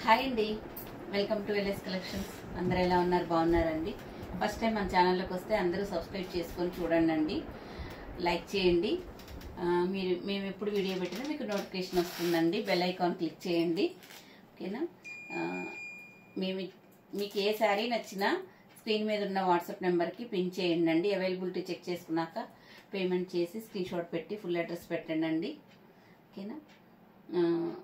Hi అండి, welcome to LS collections. అందరూ ఎలా ఉన్నారు? బాగున్నారండి? ఫస్ట్ టైం మన ఛానల్లోకి వస్తే అందరూ సబ్స్క్రైబ్ చేసుకొని చూడండి, లైక్ చేయండి. మేము ఎప్పుడు వీడియో పెట్టినా మీకు నోటిఫికేషన్ వస్తుందండి. బెల్ ఐకాన్ క్లిక్ చేయండి, ఓకేనా? మీకు ఏ శారీ నచ్చినా స్క్రీన్ మీద ఉన్న వాట్సాప్ నెంబర్కి పిన్ చేయండి అండి. అవైలబిలిటీ చెక్ చేసుకున్నాక పేమెంట్ చేసి స్క్రీన్ షాట్ పెట్టి ఫుల్ అడ్రస్ పెట్టండి అండి, ఓకేనా?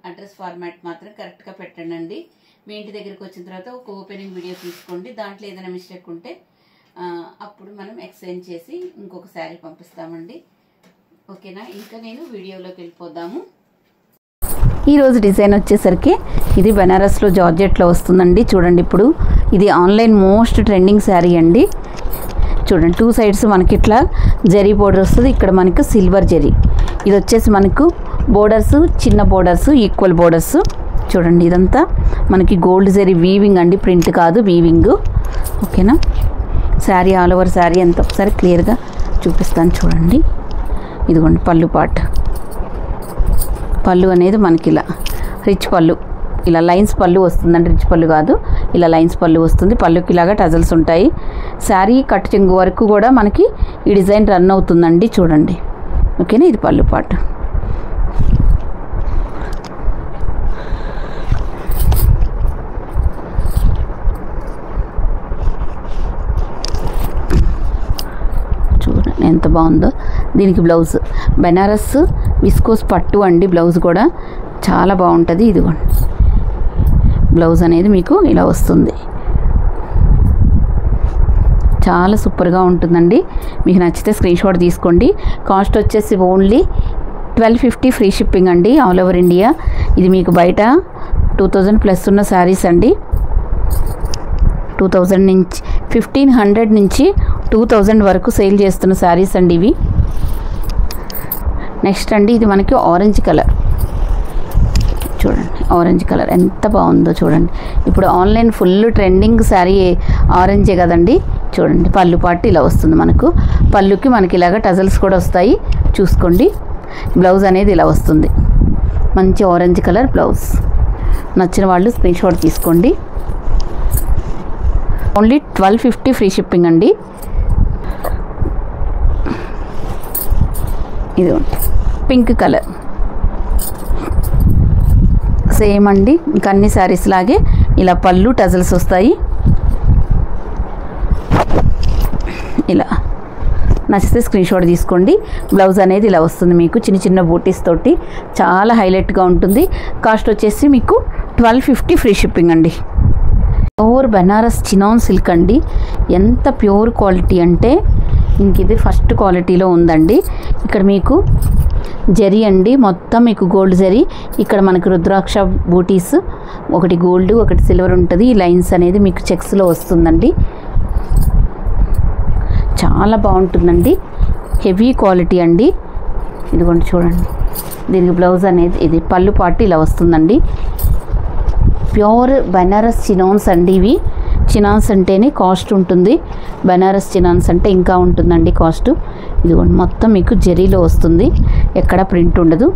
అడ్రస్ ఫార్మాట్ మాత్రం కరెక్ట్గా పెట్టండి అండి. మీ ఇంటి దగ్గరికి వచ్చిన తర్వాత ఒక ఓపెనింగ్ వీడియో తీసుకోండి. దాంట్లో ఏదైనా మిస్టేక్ ఉంటే అప్పుడు మనం ఎక్స్చేంజ్ చేసి ఇంకొక శారీ పంపిస్తామండి, ఓకేనా? ఇంకా నేను వీడియోలోకి వెళ్ళిపోదాము. ఈరోజు డిజైన్ వచ్చేసరికి ఇది బెనారస్లో జార్జెట్లో వస్తుందండి. చూడండి, ఇప్పుడు ఇది ఆన్లైన్ మోస్ట్ ట్రెండింగ్ శారీ అండి. చూడండి, టూ సైడ్స్ మనకి ఇట్లా జరీ బోర్డర్ వస్తుంది. ఇక్కడ మనకు సిల్వర్ జరీ. ఇది వచ్చేసి మనకు బోర్డర్స్, చిన్న బోర్డర్స్, ఈక్వల్ బోర్డర్స్. చూడండి, ఇదంతా మనకి గోల్డ్ జరీ వీవింగ్ అండి, ప్రింట్ కాదు, వీవింగ్, ఓకేనా? శారీ ఆల్ ఓవర్ శారీ అంతా ఒకసారి క్లియర్గా చూపిస్తాను. చూడండి, ఇదిగోండి పళ్ళు పార్ట్. పళ్ళు అనేది మనకి ఇలా రిచ్ పళ్ళు, ఇలా లైన్స్ పళ్ళు వస్తుందండి. రిచ్ పళ్ళు కాదు, ఇలా లైన్స్ పళ్ళు వస్తుంది. పళ్ళుకి ఇలాగా టజల్స్ ఉంటాయి. శారీ కట్ చెంగు వరకు కూడా మనకి ఈ డిజైన్ రన్ అవుతుందండి. చూడండి, ఓకేనా? ఇది పళ్ళు పార్ట్. చూడండి ఎంత బాగుందో. దీనికి బ్లౌజ్ బెనారస్ విస్కోస్ పట్టు అండి. బ్లౌజ్ కూడా చాలా బాగుంటుంది. ఇదిగోండి, బ్లౌజ్ అనేది మీకు ఇలా వస్తుంది. చాలా సూపర్గా ఉంటుందండి. మీకు నచ్చితే స్క్రీన్ షాట్ తీసుకోండి. కాస్ట్ వచ్చేసి ఓన్లీ 1250 ఫ్రీ షిప్పింగ్ అండి, ఆల్ ఓవర్ ఇండియా. ఇది మీకు బయట 2000 ప్లస్ ఉన్న శారీస్ అండి. 2000 నుంచి 1500 నుంచి 2000 వరకు సేల్ చేస్తున్న శారీస్ అండి ఇవి. నెక్స్ట్ అండి, ఇది మనకి ఆరెంజ్ కలర్. చూడండి, ఆరెంజ్ కలర్ ఎంత బాగుందో చూడండి. ఇప్పుడు ఆన్లైన్ ఫుల్ ట్రెండింగ్ శారీ ఆరెంజే కదండి. చూడండి, పళ్ళు పాటు ఇలా వస్తుంది మనకు. పళ్ళుకి మనకి ఇలాగ టజల్స్ కూడా వస్తాయి, చూసుకోండి. బ్లౌజ్ అనేది ఇలా వస్తుంది, మంచి ఆరెంజ్ కలర్ బ్లౌజ్. నచ్చిన వాళ్ళు స్క్రీన్ షాట్ తీసుకోండి. ఓన్లీ 1250 ఫ్రీ షిప్పింగ్ అండి. ఇది పింక్ కలర్ సేమ్ అండి. ఇంకా అన్ని శారీస్ లాగే ఇలా పళ్ళు టజల్స్ వస్తాయి. ఇలా నచ్చితే స్క్రీన్ షాట్ తీసుకోండి. బ్లౌజ్ అనేది ఇలా వస్తుంది మీకు, చిన్న చిన్న బూటీస్ తోటి చాలా హైలైట్గా ఉంటుంది. కాస్ట్ వచ్చేసి మీకు 1250 ఫ్రీ షిప్పింగ్ అండి. ప్యూర్ బెనారస్ చినాన్ సిల్క్ అండి. ఎంత ప్యూర్ క్వాలిటీ అంటే ఇంక ఇది ఫస్ట్ క్వాలిటీలో ఉందండి. ఇక్కడ మీకు జరీ అండి, మొత్తం మీకు గోల్డ్ జరీ. ఇక్కడ మనకు రుద్రాక్ష బూటీస్, ఒకటి గోల్డ్ ఒకటి సిల్వర్ ఉంటుంది. ఈ లైన్స్ అనేది మీకు చెక్స్లో వస్తుందండి. చాలా బాగుంటుందండి, హెవీ క్వాలిటీ అండి. ఇదిగోండి చూడండి, దీనికి బ్లౌజ్ అనేది ఇది పళ్ళు పాటు ఇలా వస్తుందండి. ప్యూర్ బెనారస్ చినాన్స్ అండి ఇవి. చినాన్స్ అంటేనే కాస్ట్ ఉంటుంది, బెనారస్ చినాన్స్ అంటే ఇంకా ఉంటుందండి కాస్ట్. ఇదిగోండి, మొత్తం మీకు జరీలో వస్తుంది, ఎక్కడ ప్రింట్ ఉండదు.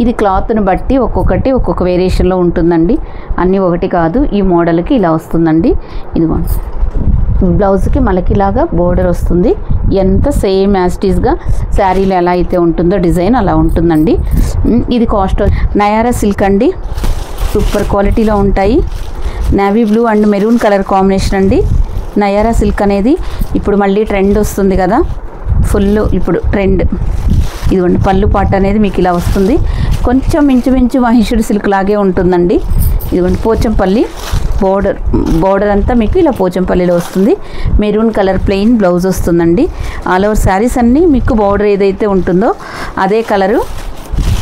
ఇది క్లాత్ను బట్టి ఒక్కొక్కటి ఒక్కొక్క వేరియేషన్లో ఉంటుందండి, అన్నీ ఒకటి కాదు. ఈ మోడల్కి ఇలా వస్తుందండి. ఇదిగోండి, బ్లౌజ్కి మనకి ఇలాగా బోర్డర్ వస్తుంది. ఎంత సేమ్ యాస్టీస్గా శారీలో ఎలా అయితే ఉంటుందో డిజైన్ అలా ఉంటుందండి. ఇది కాస్ట్ నయారా సిల్క్ అండి, సూపర్ క్వాలిటీలో ఉంటాయి. Navy blue and maroon colour combination అండి. నయారా సిల్క్ అనేది ఇప్పుడు మళ్ళీ ట్రెండ్ వస్తుంది కదా, ఫుల్ ఇప్పుడు ట్రెండ్. ఇదిగోండి, పళ్ళు పాట అనేది మీకు ఇలా వస్తుంది. కొంచెం ఇంచుమించు మహేశ్వరి సిల్క్ లాగే ఉంటుందండి. ఇదిగోండి, పోచంపల్లి బోర్డర్ అంతా మీకు ఇలా పోచంపల్లిలో వస్తుంది. మెరూన్ కలర్ ప్లెయిన్ బ్లౌజ్ వస్తుందండి. ఆల్ ఓవర్ శారీస్ అన్నీ మీకు బోర్డర్ ఏదైతే ఉంటుందో అదే కలరు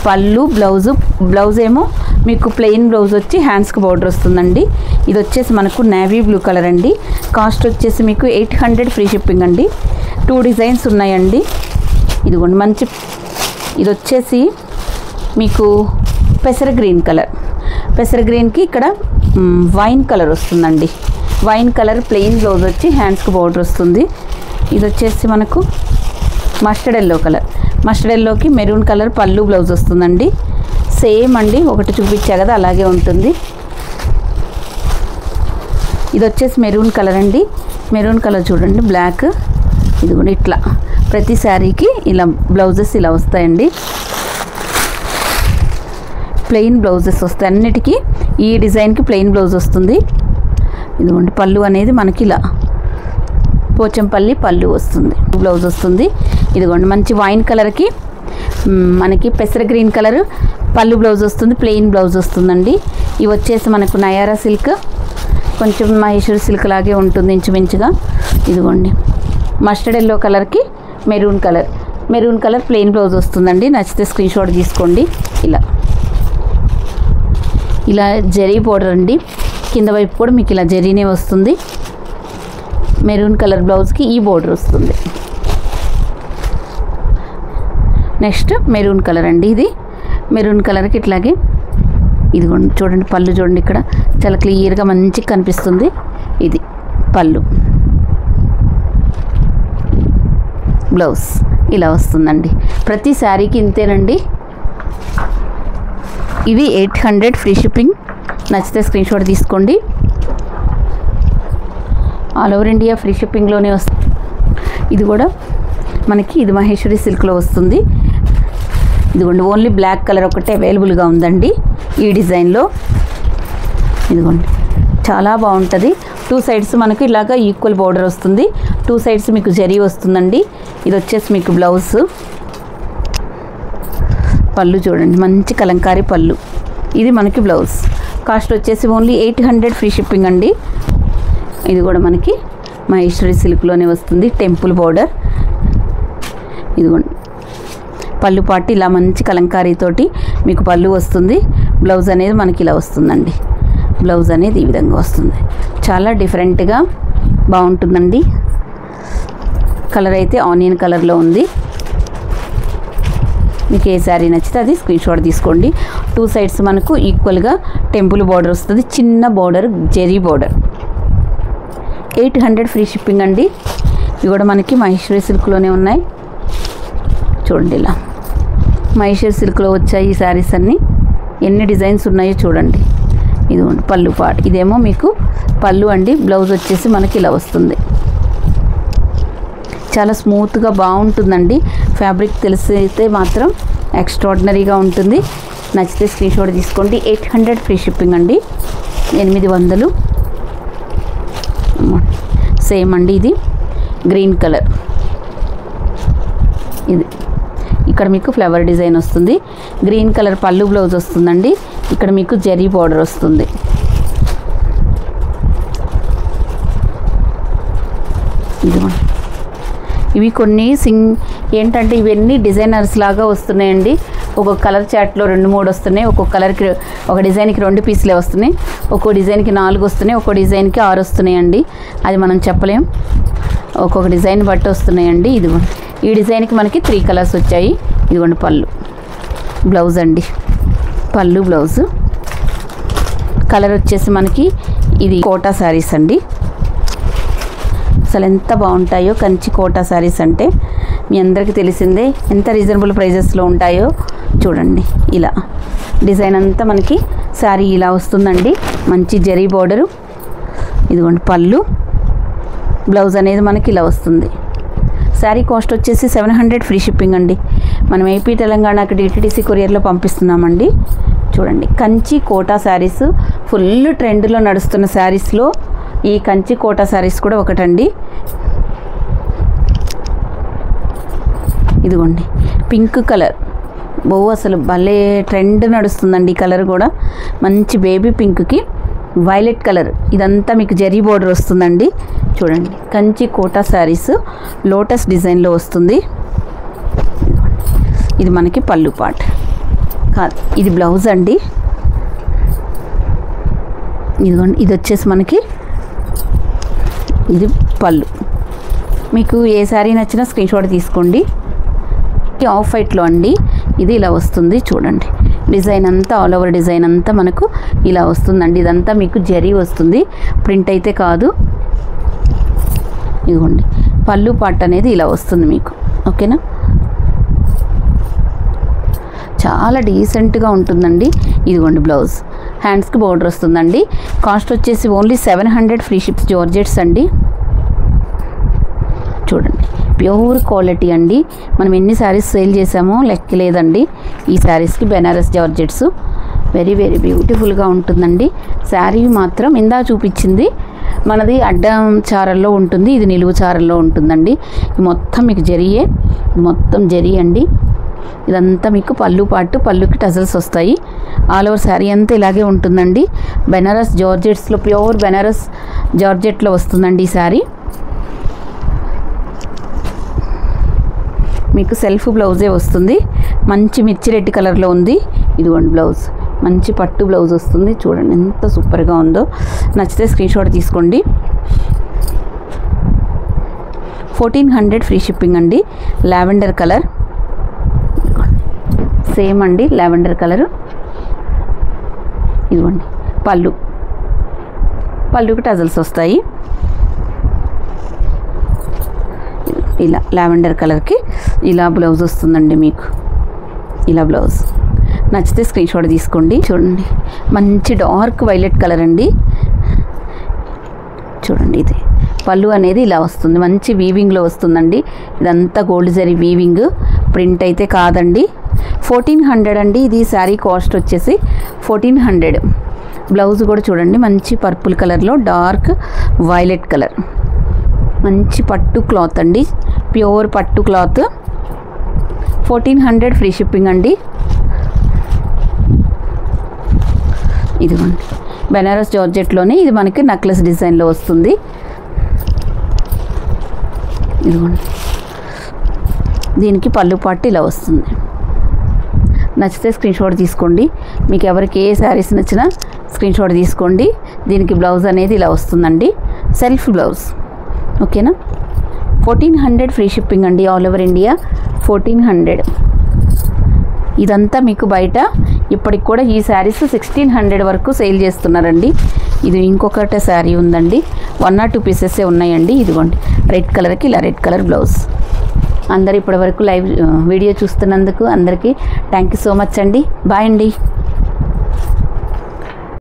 పళ్ళు. బ్లౌజ్ ఏమో మీకు ప్లెయిన్ బ్లౌజ్ వచ్చి హ్యాండ్స్కి బోర్డర్ వస్తుందండి. ఇది వచ్చేసి మనకు నేవీ బ్లూ కలర్ అండి. కాస్ట్ వచ్చేసి మీకు 800 ఫ్రీ షిప్పింగ్ అండి. 2 డిజైన్స్ ఉన్నాయండి. ఇదిగోండి మంచి, ఇది వచ్చేసి మీకు పెసర గ్రీన్ కలర్. పెసర గ్రీన్కి ఇక్కడ వైన్ కలర్ వస్తుందండి. వైన్ కలర్ ప్లెయిన్ బ్లౌజ్ వచ్చి హ్యాండ్స్కి బోర్డర్ వస్తుంది. ఇది వచ్చేసి మనకు మస్టర్డ్ ఎల్లో కలర్. మస్టర్డ్ ఎల్లోకి మెరూన్ కలర్ పళ్ళు బ్లౌజ్ వస్తుందండి. సేమ్ అండి, ఒకటి చూపించా కదా అలాగే ఉంటుంది. ఇది వచ్చేసి మెరూన్ కలర్ అండి. మెరూన్ కలర్ చూడండి, బ్లాక్. ఇది కూడా ఇట్లా ప్రతి శారీకి ఇలా బ్లౌజెస్ ఇలా వస్తాయండి. ప్లెయిన్ బ్లౌజెస్ వస్తాయి అన్నిటికీ. ఈ డిజైన్కి ప్లెయిన్ బ్లౌజ్ వస్తుంది. ఇదిగోండి పళ్ళు అనేది మనకి ఇలా పోచంపల్లి పళ్ళు వస్తుంది, బ్లౌజ్ వస్తుంది. ఇదిగోండి మంచి వైన్ కలర్కి మనకి పెసర గ్రీన్ కలర్ పళ్ళు బ్లౌజ్ వస్తుంది, ప్లెయిన్ బ్లౌజ్ వస్తుందండి. ఇవి వచ్చేసి మనకు నయారా సిల్క్, కొంచెం మహేశ్వరి సిల్క్ లాగే ఉంటుంది ఇంచుమించుగా. ఇదిగోండి మస్టర్డ్ ఎల్లో కలర్కి మెరూన్ కలర్ ప్లెయిన్ బ్లౌజ్ వస్తుందండి. నచ్చితే స్క్రీన్ షాట్ తీసుకోండి. ఇలా జరీ బోర్డర్ అండి, కింద వైపు కూడా మీకు ఇలా జరీనే వస్తుంది. మెరూన్ కలర్ బ్లౌజ్కి ఈ బోర్డర్ వస్తుంది. నెక్స్ట్ మెరూన్ కలర్ అండి. ఇది మెరూన్ కలర్కి ఇట్లాగే ఇదిగోండి చూడండి పళ్ళు చూడండి, ఇక్కడ చాలా క్లియర్గా మంచిగా కనిపిస్తుంది. ఇది పళ్ళు, బ్లౌజ్ ఇలా వస్తుందండి. ప్రతి శారీకి ఇంతేనండి. ఇవి 800 ఫ్రీ షిప్పింగ్. నచ్చితే స్క్రీన్ షాట్ తీసుకోండి. ఆల్ ఓవర్ ఇండియా ఫ్రీ షిప్పింగ్లోనే వస్తుంది. ఇది కూడా మనకి ఇది మహేశ్వరి సిల్క్లో వస్తుంది. ఇదిగోండి ఓన్లీ బ్లాక్ కలర్ ఒకటే అవైలబుల్గా ఉందండి ఈ డిజైన్లో. ఇదిగోండి చాలా బాగుంటుంది. 2 సైడ్స్ మనకు ఇలాగా ఈక్వల్ బోర్డర్ వస్తుంది. 2 సైడ్స్ మీకు జరీ వస్తుందండి. ఇది వచ్చేసి మీకు బ్లౌజ్. పళ్ళు చూడండి మంచి కలంకారీ పళ్ళు. ఇది మనకి బ్లౌజ్. కాస్ట్ వచ్చేసి ఓన్లీ 800 ఫ్రీ షిప్పింగ్ అండి. ఇది కూడా మనకి మహేశ్వరి సిల్క్లోనే వస్తుంది, టెంపుల్ బోర్డర్. ఇదిగోండి పళ్ళు పాటు ఇలా మంచి కలంకారీతోటి మీకు పళ్ళు వస్తుంది. బ్లౌజ్ అనేది మనకి ఇలా వస్తుందండి. బ్లౌజ్ అనేది ఈ విధంగా వస్తుంది. చాలా డిఫరెంట్గా బాగుంటుందండి. కలర్ అయితే ఆనియన్ కలర్లో ఉంది. మీకు ఏ శారీ నచ్చితే అది స్క్రీన్ షాట్ తీసుకోండి. 2 సైడ్స్ మనకు ఈక్వల్గా టెంపుల్ బోర్డర్ వస్తుంది, చిన్న border zari border. 800 free shipping అండి. ఇవి కూడా మనకి మహేశ్వరి సిల్క్లోనే ఉన్నాయి. చూడండి ఇలా మహేశ్వరి సిల్క్లో వచ్చాయి ఈ శారీస్ అన్నీ. ఎన్ని డిజైన్స్ ఉన్నాయో చూడండి. ఇదిగోండి పళ్ళు పాటు, ఇదేమో మీకు పళ్ళు అండి. బ్లౌజ్ వచ్చేసి మనకి ఇలా వస్తుంది. చాలా స్మూత్గా బాగుంటుందండి. ఫ్యాబ్రిక్ తెలిసితే మాత్రం ఎక్స్ట్రాడినరీగా ఉంటుంది. నచ్చితే స్క్రీన్ షాట్ తీసుకోండి. 800 ఫ్రీ షిప్పింగ్ అండి. 800 సేమ్ అండి. ఇది గ్రీన్ కలర్. ఇది ఇక్కడ మీకు ఫ్లవర్ డిజైన్ వస్తుంది. గ్రీన్ కలర్ పళ్ళు బ్లౌజ్ వస్తుందండి. ఇక్కడ మీకు జరీ బార్డర్ వస్తుంది. ఇదిగోండి ఇవి కొన్ని ఏంటంటే ఇవన్నీ డిజైనర్స్ లాగా వస్తున్నాయండి. ఒక్కొక్క కలర్ చార్ట్లో 2-3 వస్తున్నాయి. ఒక్కొక్క కలర్కి ఒక డిజైన్కి 2 పీసులే వస్తున్నాయి. ఒక్కో డిజైన్కి 4 వస్తున్నాయి. ఒక్కో డిజైన్కి 6 వస్తున్నాయండి. అది మనం చెప్పలేం, ఒక్కొక్క డిజైన్ బట్టి వస్తున్నాయండి. ఇదిగోండి ఈ డిజైన్కి మనకి 3 కలర్స్ వచ్చాయి. ఇదిగోండి పళ్ళు, బ్లౌజ్ అండి. పళ్ళు బ్లౌజ్ కలర్ వచ్చేసి మనకి ఇది కోటా శారీస్ అండి. అసలు ఎంత బాగుంటాయో కంచి కోటా శారీస్ అంటే మీ అందరికీ తెలిసిందే. ఎంత రీజనబుల్ ప్రైజెస్లో ఉంటాయో చూడండి. ఇలా డిజైన్ అంతా మనకి శారీ ఇలా వస్తుందండి. మంచి జరీ బోర్డరు. ఇదిగోండి పళ్ళు, బ్లౌజ్ అనేది మనకి ఇలా వస్తుంది. శారీ కాస్ట్ వచ్చేసి 700 ఫ్రీ షిప్పింగ్ అండి. మనం ఏపీ తెలంగాణకి DTDC కొరియర్లో పంపిస్తున్నామండి. చూడండి కంచి కోటా శారీస్ ఫుల్ ట్రెండ్లో నడుస్తున్న శారీస్లో ఈ కంచి కోటా శారీస్ కూడా ఒకటండి. ఇదిగోండి పింక్ కలర్ అసలు భలే ట్రెండ్ నడుస్తుందండి. ఈ కలర్ కూడా మంచి బేబీ పింక్కి వైలెట్ కలర్. ఇదంతా మీకు జరీ బోర్డర్ వస్తుందండి. చూడండి కంచి కోటా శారీస్ లోటస్ డిజైన్లో వస్తుంది. ఇది మనకి పళ్ళు పార్ట్ కాదు, ఇది బ్లౌజ్ అండి. ఇదిగోండి ఇది వచ్చేసి మనకి ఇది పళ్ళు. మీకు ఏ శారీ నచ్చినా స్క్రీన్ షాట్ తీసుకోండి. ఆఫ్ వైట్లో అండి. ఇది ఇలా వస్తుంది చూడండి. డిజైన్ అంతా ఆల్ ఓవర్ డిజైన్ అంతా మనకు ఇలా వస్తుందండి. ఇదంతా మీకు జరీ వస్తుంది, ప్రింట్ అయితే కాదు. ఇదిగోండి పళ్ళు పార్ట్ అనేది ఇలా వస్తుంది మీకు. ఓకేనా, చాలా డీసెంట్గా ఉంటుందండి. ఇదిగోండి బ్లౌజ్ హ్యాండ్స్కి బోర్డర్ వస్తుందండి. కాస్ట్ వచ్చేసి ఓన్లీ 700 ఫ్రీ షిప్స్ జార్జెట్స్ అండి. చూడండి ప్యూర్ క్వాలిటీ అండి. మనం ఎన్ని శారీస్ సేల్ చేసామో లెక్క లేదండి. ఈ శారీస్కి బెనారస్ జార్జెట్స్ వెరీ వెరీ బ్యూటిఫుల్గా ఉంటుందండి. శారీ మాత్రం ఇందా చూపించింది మనది అడ్డం చారల్లో ఉంటుంది, ఇది నిలువు చారల్లో ఉంటుందండి. ఇది మొత్తం మీకు జరియే, మొత్తం జరీ అండి. ఇదంతా మీకు పళ్ళు పాటు, పళ్ళుకి టజల్స్ వస్తాయి. ఆల్ ఓవర్ శారీ అంతా ఇలాగే ఉంటుందండి. బెనారస్ జార్జెట్స్లో ప్యూర్ బెనారస్ జార్జెట్లో వస్తుందండి ఈ శారీ. మీకు సెల్ఫ్ బ్లౌజే వస్తుంది. మంచి మిర్చి రెడ్ కలర్లో ఉంది. ఇదిగోండి బ్లౌజ్, మంచి పట్టు బ్లౌజ్ వస్తుంది. చూడండి ఎంత సూపర్గా ఉందో. నచ్చితే స్క్రీన్షాట్ తీసుకోండి. 1400 ఫ్రీ షిప్పింగ్ అండి. లావెండర్ కలర్ సేమ్ అండి, లావెండర్ కలరు. ఇదిగోండి పళ్ళుకి టజల్స్ వస్తాయి. ఇలా లావెండర్ కలర్కి ఇలా బ్లౌజ్ వస్తుందండి మీకు. ఇలా బ్లౌజ్ నచ్చితే స్క్రీన్షాట్ తీసుకోండి. చూడండి మంచి డార్క్ వైలెట్ కలర్ అండి. చూడండి ఇది పళ్ళు అనేది ఇలా వస్తుంది, మంచి వీవింగ్లో వస్తుందండి. ఇదంతా గోల్డ్ జరీ వీవింగ్, ప్రింట్ అయితే కాదండి. 1400 అండి. ఇది శారీ కాస్ట్ వచ్చేసి 1400. బ్లౌజ్ కూడా చూడండి మంచి పర్పుల్ కలర్లో డార్క్ వైలెట్ కలర్, మంచి పట్టు క్లాత్ అండి, ప్యూర్ పట్టు క్లాత్. 1400 ఫ్రీ షిప్పింగ్ అండి. ఇదిగోండి బెనారస్ జార్జెట్లోనే ఇది మనకి నెక్లెస్ డిజైన్లో వస్తుంది. ఇదిగోండి దీనికి పళ్ళు పాటు ఇలా వస్తుంది. నచ్చితే స్క్రీన్షాట్ తీసుకోండి. మీకు ఎవరికి ఏ శారీస్ నచ్చినా స్క్రీన్షాట్ తీసుకోండి. దీనికి బ్లౌజ్ అనేది ఇలా వస్తుందండి, సెల్ఫ్ బ్లౌజ్. ఓకేనా. 1400 ఫ్రీ షిప్పింగ్ అండి. All over India 1400. ఇదంతా మీకు బయట ఇప్పటికి కూడా ఈ శారీస్ 1600 వరకు సేల్ చేస్తున్నారండి. ఇది ఇంకొకటి శారీ ఉందండి, 1 or 2 పీసెసే ఉన్నాయండి. ఇదిగోండి రెడ్ కలర్కి ఇలా రెడ్ కలర్ బ్లౌజ్. అందరు ఇప్పటి వరకు లైవ్ వీడియో చూస్తున్నందుకు అందరికీ థ్యాంక్ యూ సో మచ్ అండి. బాయ్ అండి.